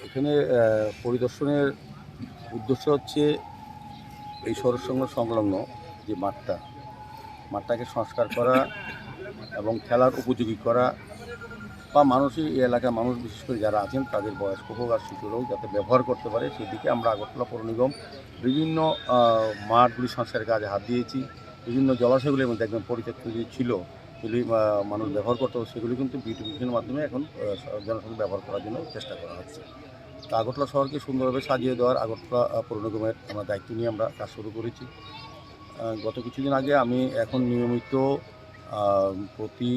এখানে পরিদর্শনের উদ্দেশ্য হচ্ছে এই শরৎসংঘ সংলগ্ন যে মাঠটাকে সংস্কার করা এবং খেলার উপযোগী করা, বা মানুষই এই এলাকার মানুষ বিশেষ করে যারা আছেন তাদের বয়স্ক হোক আর শিশুর হোক যাতে ব্যবহার করতে পারে সেদিকে আমরা আগরতলা পৌর নিগম বিভিন্ন মাঠগুলি সংস্কারের কাজে হাত দিয়েছি। বিভিন্ন জলাশয়গুলির মধ্যে একদম পরিত্যক্ত যে ছিল সেগুলি মানুষ ব্যবহার করতে হবে, সেগুলি কিন্তু বিউটিফিকেশনের মাধ্যমে এখন জনসাধারণ ব্যবহার করার জন্য চেষ্টা করা হচ্ছে। তো আগরতলা শহরকে সুন্দরভাবে সাজিয়ে দেওয়ার আগরতলা পৌর নিগমের আমরা দায়িত্ব নিয়ে আমরা কাজ শুরু করেছি। গত কিছুদিন আগে আমি এখন নিয়মিত প্রতি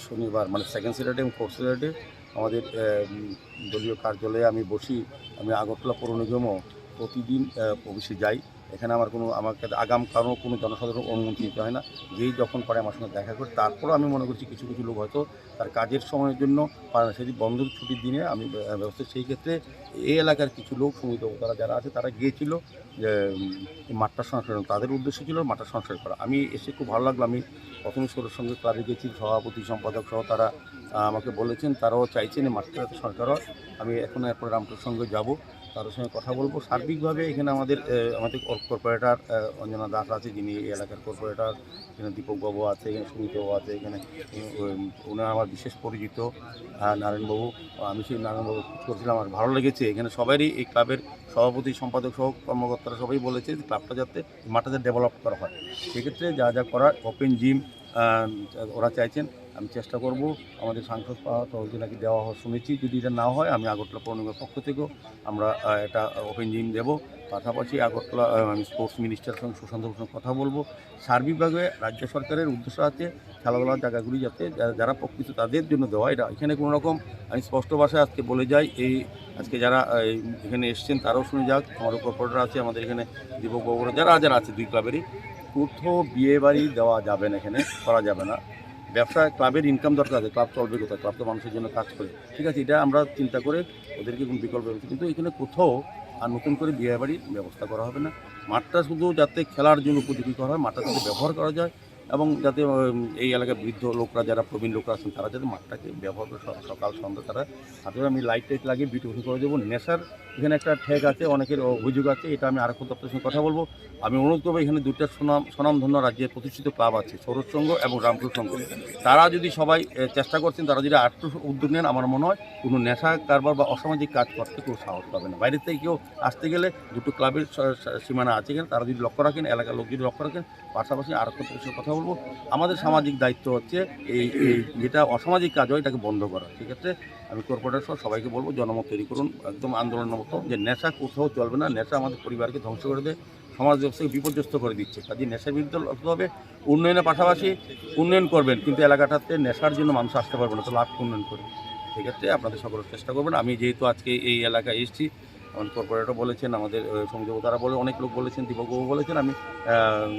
শনিবার মানে সেকেন্ড স্যাটারডে এবং ফোর্থ স্যাটারডে আমাদের দলীয় কার্যালয়ে আমি বসি। আমি আগরতলা পৌর নিগমও প্রতিদিন অফিসে যাই। এখানে আমাকে আগাম কারণ কোনো জনসাধারণ অনুমতি নিতে হয় না, যেই যখন পারে আমার সঙ্গে দেখা করে। তারপরও আমি মনে করছি কিছু কিছু লোক হয়তো তার কাজের সময়ের জন্য পারে না, সেটি বন্ধের ছুটির দিনে আমি ব্যবস্থা। সেই ক্ষেত্রে এই এলাকার কিছু লোক সমিতি তারা যারা আছে তারা গিয়েছিল যে মাঠটা সংস্কার, তাদের উদ্দেশ্য ছিল মাঠটা সংস্কার করা। আমি এসে খুব ভালো লাগলো। আমি প্রথমে সঙ্গে ক্লাবে গেছি, সভাপতি সম্পাদক সহ তারা আমাকে বলেছেন তারাও চাইছেন এই মাঠটা সংস্কার হওয়ার। আমি এখন এরপরে রামপুর সঙ্গে যাব, তাদের সঙ্গে কথা বলবো। সার্বিকভাবে এখানে আমাদের কর্পোরেটর অঞ্জনা দাস আছে, যিনি এই এলাকার কর্পোরেটর। এখানে দীপকবাবু আছে, এখানে সুমিতবাবু আছে, এখানে ওনার আমার বিশেষ পরিচিত নারায়ণবাবু। আমি সেই নারায়ণবাবু করছিলাম, আমার ভালো লেগেছে। এখানে সবারই এই ক্লাবের সভাপতি সম্পাদক সহ কর্মকর্তারা সবাই বলেছে যে ক্লাবটা যাতে মাঠটাতে ডেভেলপ করা হয়। সেক্ষেত্রে যা যা করার ওপেন জিম ওরা চাইছেন, আমি চেষ্টা করব। আমাদের সাংসদ তহবিল নাকি দেওয়া শুনেছি, যদি এটা না হয় আমি আগরতলা পৌর নিগমের পক্ষ থেকেও আমরা এটা ওপেন জিম দেব। পাশাপাশি আগরতলা আমি স্পোর্টস মিনিস্টারের সঙ্গে সুশান্ত সঙ্গে কথা বলবো। সার্বিকভাবে রাজ্য সরকারের উদ্দেশ্য আছে খেলাধুলার জায়গাগুলি যাতে যারা প্রকৃত তাদের জন্য দেওয়া। এটা এখানে কোনো রকম আমি স্পষ্ট ভাষায় আজকে বলে যাই, আজকে যারা এখানে এসছেন তারাও শুনে যাক। আমারও কর্পোরেটর আছে, আমাদের এখানে দীপকবাবুরা যারা আছে দুই ক্লাবেরই, কোথাও বিয়ে বাড়ি দেওয়া যাবে না, এখানে করা যাবে না। ব্যবসা ক্লাবের ইনকাম দরকার আছে, ক্লাব চলবে কোথায়? ক্লাব তো মানুষের জন্য কাজ করে, ঠিক আছে, এটা আমরা চিন্তা করে ওদেরকে কোনো বিকল্প ব্যবস্থা। কিন্তু এখানে কোথাও আর নতুন করে বিয়ে বাড়ির ব্যবস্থা করা হবে না। মাঠটা শুধু যাতে খেলার জন্য উপযোগী করা হয়, মাঠটা যাতে ব্যবহার করা যায়, এবং যাতে এই এলাকার বৃদ্ধ লোকরা যারা প্রবীণ লোকরা আছেন তারা যাতে মাঠটাকে ব্যবহার করে সকাল সন্ধ্যা তারা হাতে আমি লাইট টাইট লাগিয়ে বিউটিফুল করে দেবো। নেশার এখানে একটা ঠেক আছে, অনেকের অভিযোগ আছে, এটা আমি আরক্ষণ দপ্তরের সঙ্গে কথা বলবো। আমি অনুরোধ করবো, এখানে দুইটা স্বনামধন্য রাজ্যের প্রতিষ্ঠিত ক্লাব আছে, সৌরভ সংঘ এবং রামপুর সংঘ। তারা যদি সবাই চেষ্টা করছেন, তারা যদি আরেকটু উদ্যোগ নেন, আমার মনে হয় কোনো নেশা কারবার বা অসামাজিক কাজ করতে কেউ সাহস পাবে না। বাইরে থেকে কেউ আসতে গেলে দুটো ক্লাবের সীমানা আছে এখানে, তারা যদি লক্ষ্য রাখেন, এলাকার লোক যদি লক্ষ্য রাখেন, পাশাপাশি আরেকজন সঙ্গে কথা বলবো। আমাদের সামাজিক দায়িত্ব হচ্ছে এই যেটা অসামাজিক কাজ হয় এটাকে বন্ধ করা। সেক্ষেত্রে আমি কর্পোরেটর সহ সবাইকে বলবো জনমত তৈরি করুন, একদম আন্দোলনের মতো, যে নেশা কোথাও চলবে না। নেশা আমাদের পরিবারকে ধ্বংস করে দেয়, সমাজ ব্যবস্থাকে বিপর্যস্ত করে দিচ্ছে। কাজে নেশার বিরুদ্ধে লড়তে হবে। উন্নয়নের পাশাপাশি উন্নয়ন করবেন, কিন্তু এলাকাটাতে নেশার জন্য মানুষ আসতে পারবে না, তো লাভ উন্নয়ন করবে। সেক্ষেত্রে আপনাদের সকলের চেষ্টা করবেন। আমি যেহেতু আজকে এই এলাকায় এসেছি, আমাদের কর্পোরেটর বলেছেন, আমাদের সমিতিবাবু তারা বলে, অনেক লোক বলেছেন, দীপকবাবু বলেছেন, আমি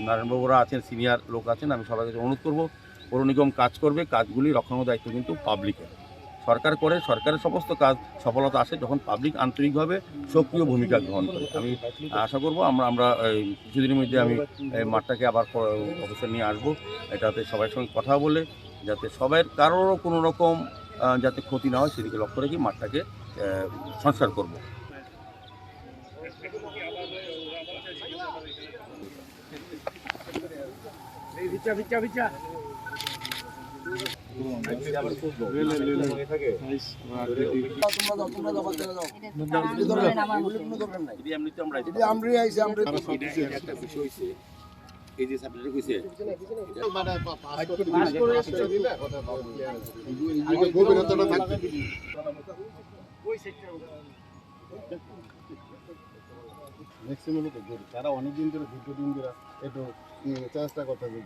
নারায়ণবাবুরা আছেন, সিনিয়র লোক আছেন, আমি সবাইকে অনুরোধ করবো পৌর নিগম কাজ করবে। কাজগুলি রক্ষণার দায়িত্ব কিন্তু পাবলিকের। সরকার করে, সরকারের সমস্ত কাজ সফলতা আসে যখন পাবলিক আন্তরিকভাবে সক্রিয় ভূমিকা গ্রহণ করে। আমি আশা করব আমরা কিছুদিনের মধ্যে আমি মাঠটাকে আবার অফিসে নিয়ে আসবো, এটাতে সবার সঙ্গে কথা বলে যাতে সবার কারোরও কোনো রকম যাতে ক্ষতি না হয় সেদিকে লক্ষ্য রেখে মাঠটাকে সংস্কার করব। এই যে সাবজেক্ট কইছে ম্যাক্সিমাম তারা অনেকদিন ধরে দীর্ঘদিন ধরে একটু চেষ্টা করতেছে